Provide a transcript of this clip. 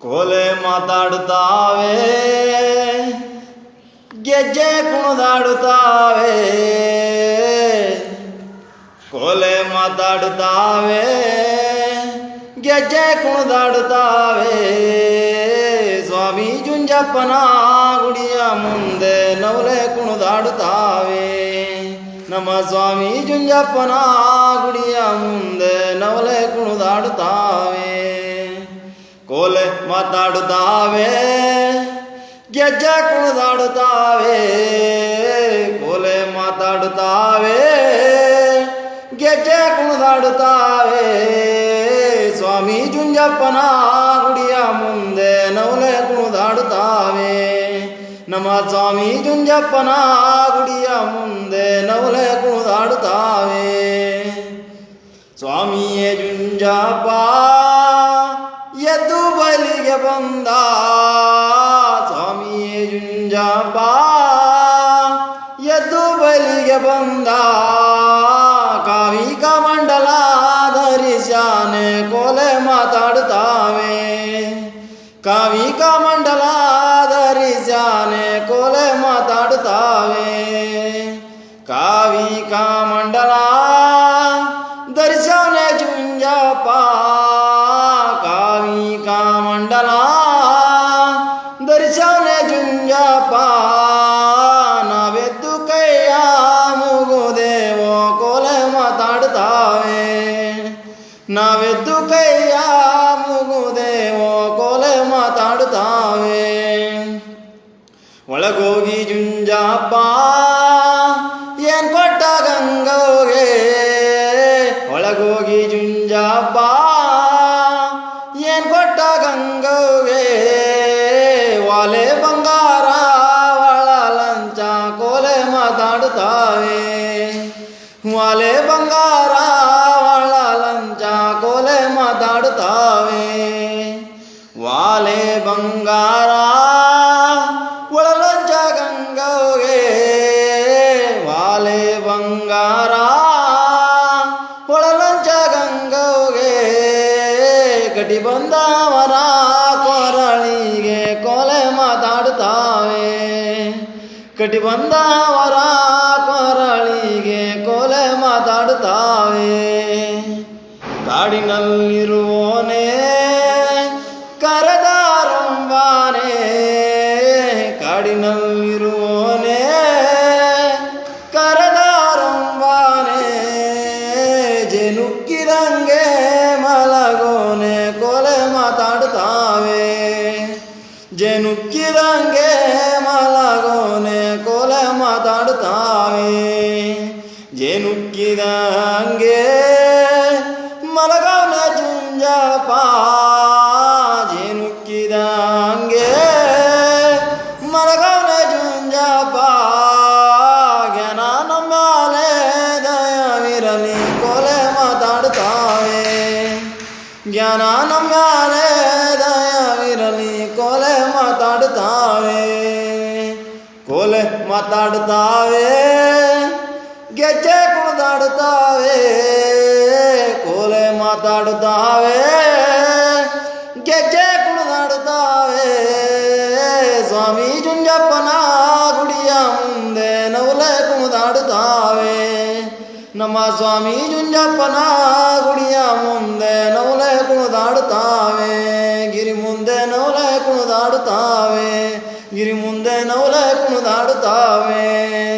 ಕೋಲೆ ಮಾತಾಡುತ್ತಾವೆ, ಗೆಜ್ಜೆ ಕುಣಿದಾಡುತ್ತಾವೆ. ಕೋಲೆ ಮಾತಾಡುತ್ತಾವೆ, ಗೆಜ್ಜೆ ಕುಣಿದಾಡುತ್ತಾವೆ. ಸ್ವಾಮಿ ಜುಂಜಪ್ಪನ ಗುಡಿಯ ಮುಂದೆ ನವಲೆ ಕುಣಿದಾಡುತ್ತಾವೆ. ನಮ್ಮ ಸ್ವಾಮಿ ಜುಂಜಪ್ಪನ ಗುಡಿಯ ಮುಂದೆ ನವಲೆ ಕುಣಿದಾಡುತ್ತಾವೆ. ಕೋಲೆ ಮಾತಾಡುತ್ತಾವೆ, ಗೆಜ್ಜೆ ಕುಣಿದಾಡುತ್ತಾವೆ. ಕೋಲೆ ಮಾತಾಡುತ್ತಾವೆ, ಗೆಜ್ಜೆ ಕುಣಿದಾಡುತ್ತಾವೆ. ಸ್ವಾಮಿ ಜುಂಜಪ್ಪನ ಗುಡಿಯ ಮುಂದೆ ನವಲೆ ಕುಣಿದಾಡುತ್ತಾವೆ. ನಮ್ಮ ಸ್ವಾಮಿ ಜುಂಜಪ್ಪನ ಗುಡಿಯ ಮುಂದೆ ನವಲೆ ಕುಣಿದಾಡುತ್ತಾವೆ. ಸ್ವಾಮಿಯೇ ಜುಂಜಪ್ಪ ಎದ್ದು ಬಲಿಗೆ ಬಂದ. ಸ್ವಾಮಿಯೇ ಜುಂಜಪ್ಪ ಎದ್ದು ಬಲಿಗೆ ಬಂದ. ಕಾವಿ ಕಮಂಡಲ ಧರಿಸಾನೆ ಕೋಲೆ ಮಾತಾಡುತ್ತಾವೆ. ಕಾವಿ ಕಮಂಡಲ ಧರಿಸಾನೆ ಕೋಲೆ ಮಾತಾಡುತ್ತಾವೆ. ಕಾವಿ ಕಮಂಡಲ ಧರಿಸಾನೆ ಜುಂಜಪ್ಪ. ಕಾವಿ ಕಮಂಡಲ ಧರಿಸಾನೆ ಜುಂಜಪ್ಪ. ನಾವೆದ್ದು ಕೈಯ ಮುಗುದೇವೋ ಕೋಲೆ ಮಾತಾಡುತ್ತಾವೆ. ನಾವೆದ್ದು ಕೈಯ ಮುಗುದೇವೋ ಕೋಲೆ ಮಾತಾಡುತ್ತಾವೆ. ಒಳಗೋಗಿ ಜುಂಜಪ್ಪ ಏನ್ ಕೊಟ್ಟ ಗಂಗೋಗೆ. ಒಳಗೋಗಿ ಜುಂಜಪ್ಪ ಏನ್ ಕೊಟ್ಟ ಗಂಗೋಗೆ. ವಾಲೆ ಬಂಗಾರ ಒಳ ಲಂಚ ಕೋಲೆ ಮಾತಾಡುತ್ತಾವೆ. ವಾಲೆ ಬಂಗಾರ ಒಳ ಲಂಚ ಕೋಲೆ ಮಾತಾಡುತ್ತಾವೆ. ವಾಲೆ ಬಂಗಾರ ಒಳ ಲಂಚ ಗಂಗೋಗೆ. ವಾಲೆ ಬಂಗಾರ ಒಳ ಲಂಚ ಗಂಗೋಗೆ. ಕಟಿ ಬಂದವರ ಕೊರಳಿಗೆ ಕೋಲೆ ಮಾತಾಡುತ್ತಾವೆ. ಕಟಿ ಬಂದವರ ಕೊರಳಿಗೆ ಕೋಲೆ ಮಾತಾಡುತ್ತಾವೆ. ಕಾಡಿನಲ್ಲಿರುವೋನೇ ಕರೆದಾರಂಬಾನೆ. ಕಾಡಿನಲ್ಲಿರುವೋನೇ ಕರೆದಾರಂಬಾನೆ. ಜೇನುಕ್ಕಿದಂಗೆ ಮಲಗೋನೆ ಕೋಲೆ ಮಾತಾಡುತ್ತಾವೆ. ಜೇನುಕ್ಕಿದಂಗೆ ಮಲಗೋನೆ ಕೋಲೆ ಮಾತಾಡುತ್ತಾವೆ. ಜೇನುಕ್ಕಿದಂಗೆ ಮಲಗೋನೆ ಜುಂಜಪ್ಪ. ಜೇನುಕ್ಕಿದಂಗೆ ಮಲಗೋನೆ ಜುಂಜಪ್ಪ. ಜ್ಞಾನ ನಮ್ಮಲೆ ದಯವಿರಲಿ ಕೋಲೆ ಮಾತಾಡುತ್ತಾವೆ. ಜ್ಞಾನ ನಮ್ಮಲೆ ದಯವಿರಲಿ ಕೋಲೆ ಮಾತಾಡುತ್ತಾವೆ. ಕೋಲೆ ಮಾತಾಡುತ್ತಾವೆ, ಗೆಜ್ಜೆ ಕುಣಿದಾಡುತ್ತಾವೆ. ಕೋಲೆ ಮಾತಾಡುತ್ತಾವೆ, ಗೆಜ್ಜೆ ಕುಣಿದಾಡುತ್ತಾವೆ. ಸ್ವಾಮಿ ಜುಂಜಪ್ಪನ ಗುಡಿಯ ಮುಂದೆ ನವಲೆ ಕುಣಿದಾಡುತ್ತಾವೆ. ನಮ್ಮ ಸ್ವಾಮಿ ಜುಂಜಪ್ಪನ ಗುಡಿಯ ಮುಂದೆ ನವಲೆ ಕುಣಿದಾಡುತ್ತಾವೆ. ಗಿರಿ ಮುಂದೆ ನವಲೆ ಕುಣಿದಾಡುತ್ತಾವೆ. ಗಿರಿ ಮುಂದೆ ನವಲೆ ಕುಣಿದಾಡುತ್ತಾವೆ.